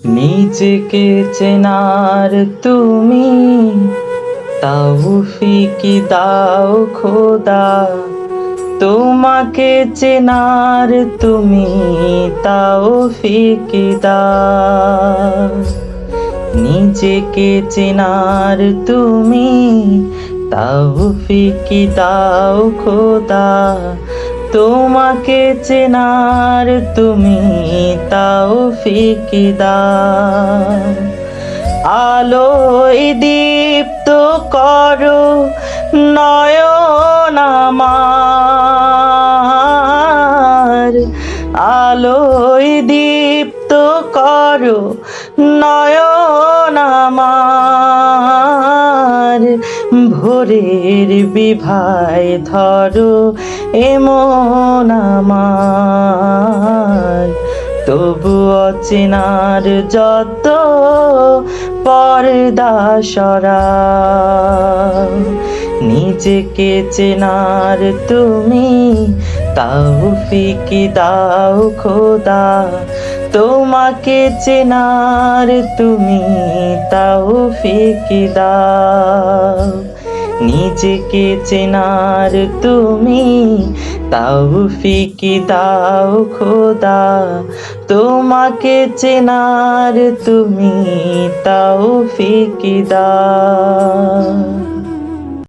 নিজেকে চেনার তুমি তৌফিক দাও খোদা, তোমাকে চেনার তুমি তৌফিক দাও। নিজেকে চেনার তুমি তৌফিক দাও খোদা, তোমাকে চেনার তুমি তৌফিক দাও। আলোয় দীপ্ত করো নয়ন আমার, আলোয় দীপ্ত করো নয়ন আমার। ভোরের বিভায় ধরো এমন আমার, তবু অচেনার যত পর্দা সরাও। নিজেকে চেনার তুমি তৌফিক দাও খোদা, তোমাকে চেনার তুমি তৌফিক দাও। নিজেকে চেনার তুমি তৌফিক দাও খোদা, তোমাকে চেনার তুমি তৌফিক দাও।